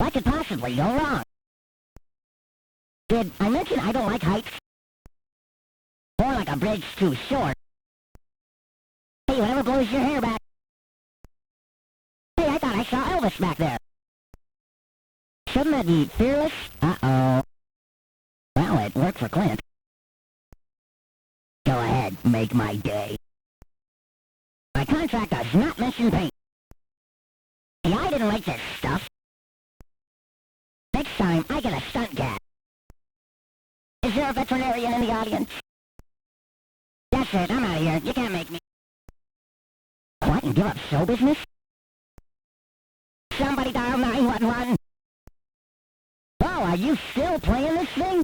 What could possibly go wrong? Did I mention I don't like heights? More like a bridge too short. Hey, whatever blows your hair back. Hey, I thought I saw Elvis back there. Shouldn't that be Fearless? Uh-oh. Well, it worked for Clint. Go ahead, make my day. My contract does not mention paint. Hey, I didn't write this stuff. Next time, I get a stunt cat. Is there a veterinarian in the audience? That's it, I'm out of here. You can't make me. What, and give up show business? Somebody dial 911. Oh, are you still playing this thing?